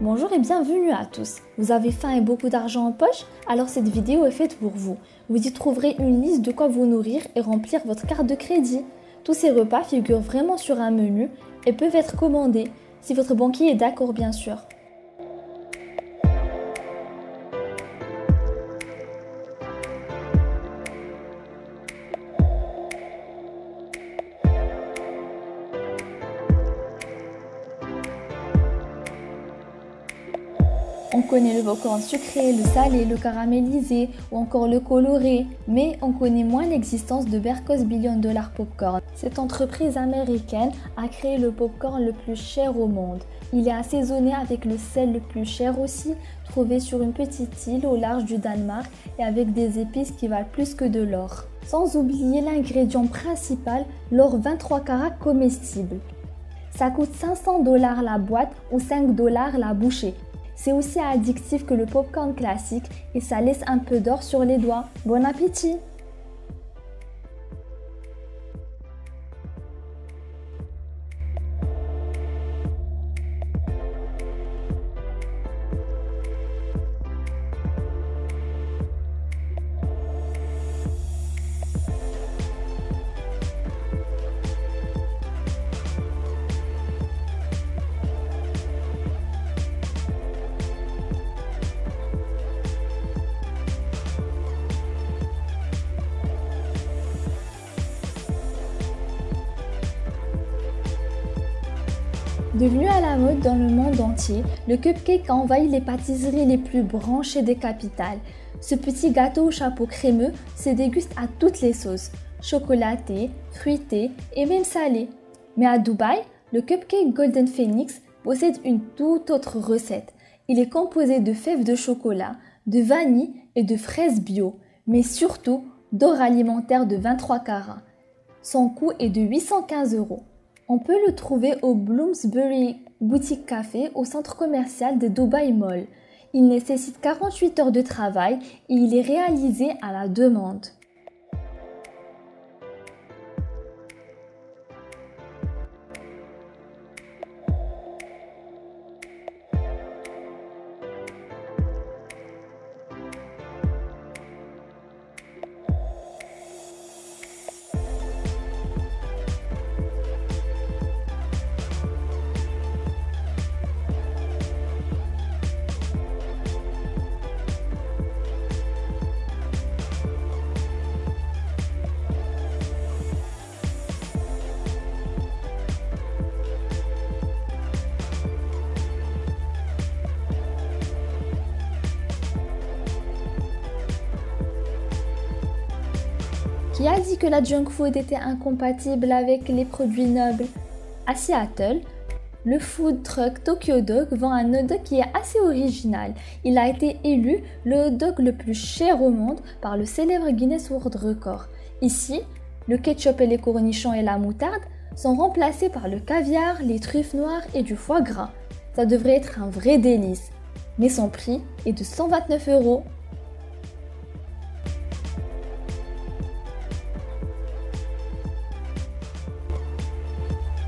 Bonjour et bienvenue à tous. Vous avez faim et beaucoup d'argent en poche? Alors cette vidéo est faite pour vous. Vous y trouverez une liste de quoi vous nourrir et remplir votre carte de crédit. Tous ces repas figurent vraiment sur un menu et peuvent être commandés, si votre banquier est d'accord bien sûr. On connaît le popcorn sucré, le salé, le caramélisé ou encore le coloré, mais on connaît moins l'existence de Berkos Billion Dollar Popcorn. Cette entreprise américaine a créé le popcorn le plus cher au monde. Il est assaisonné avec le sel le plus cher aussi, trouvé sur une petite île au large du Danemark et avec des épices qui valent plus que de l'or. Sans oublier l'ingrédient principal, l'or 23 carats comestible. Ça coûte 500 $ la boîte ou 5 $ la bouchée. C'est aussi addictif que le popcorn classique et ça laisse un peu d'or sur les doigts. Bon appétit! Devenu à la mode dans le monde entier, le cupcake a envahi les pâtisseries les plus branchées des capitales. Ce petit gâteau au chapeau crémeux se déguste à toutes les sauces, chocolaté, fruité et même salé. Mais à Dubaï, le cupcake Golden Phoenix possède une toute autre recette. Il est composé de fèves de chocolat, de vanille et de fraises bio, mais surtout d'or alimentaire de 23 carats. Son coût est de 815 €. On peut le trouver au Bloomsbury Boutique Café au centre commercial de Dubai Mall. Il nécessite 48 heures de travail et il est réalisé à la demande. Qui a dit que la junk food était incompatible avec les produits nobles? À Seattle, le food truck Tokyo Dog vend un hot dog qui est assez original. Il a été élu le hot dog le plus cher au monde par le célèbre Guinness World Record. Ici, le ketchup et les cornichons et la moutarde sont remplacés par le caviar, les truffes noires et du foie gras. Ça devrait être un vrai délice, mais son prix est de 129 €.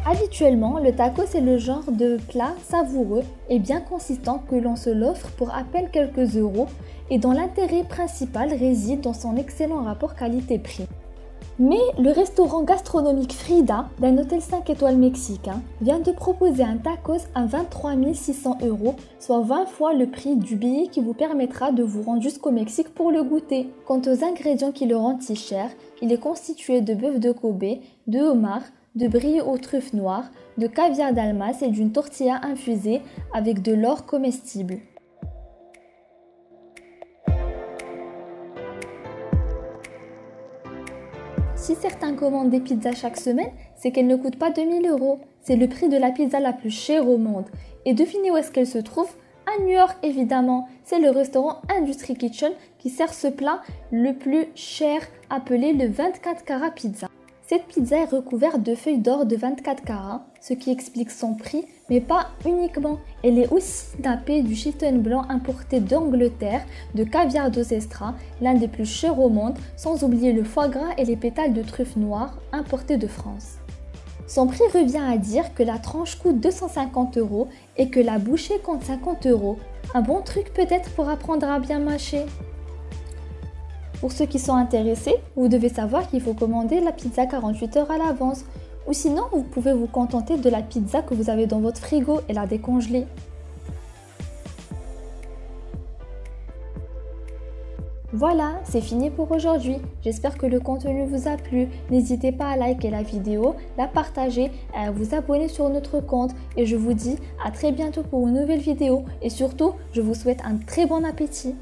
Habituellement, le tacos est le genre de plat savoureux et bien consistant que l'on se l'offre pour à peine quelques euros et dont l'intérêt principal réside dans son excellent rapport qualité-prix. Mais le restaurant gastronomique Frida d'un hôtel 5 étoiles mexicain vient de proposer un tacos à 23 600 €, soit 20 fois le prix du billet qui vous permettra de vous rendre jusqu'au Mexique pour le goûter. Quant aux ingrédients qui le rendent si cher, il est constitué de bœuf de Kobe, de homard, de brie aux truffes noires, de caviar d'Almas et d'une tortilla infusée avec de l'or comestible. Si certains commandent des pizzas chaque semaine, c'est qu'elles ne coûtent pas 2000 €. C'est le prix de la pizza la plus chère au monde. Et devinez où est-ce qu'elle se trouve? À New York évidemment. C'est le restaurant Industry Kitchen qui sert ce plat le plus cher appelé le 24 carats pizza. Cette pizza est recouverte de feuilles d'or de 24 carats, ce qui explique son prix, mais pas uniquement. Elle est aussi nappée du chiton blanc importé d'Angleterre, de caviar d'Osestra, l'un des plus chers au monde, sans oublier le foie gras et les pétales de truffes noires importés de France. Son prix revient à dire que la tranche coûte 250 € et que la bouchée compte 50 €. Un bon truc peut-être pour apprendre à bien mâcher. Pour ceux qui sont intéressés, vous devez savoir qu'il faut commander la pizza 48 heures à l'avance. Ou sinon, vous pouvez vous contenter de la pizza que vous avez dans votre frigo et la décongeler. Voilà, c'est fini pour aujourd'hui. J'espère que le contenu vous a plu. N'hésitez pas à liker la vidéo, la partager et à vous abonner sur notre compte. Et je vous dis à très bientôt pour une nouvelle vidéo. Et surtout, je vous souhaite un très bon appétit.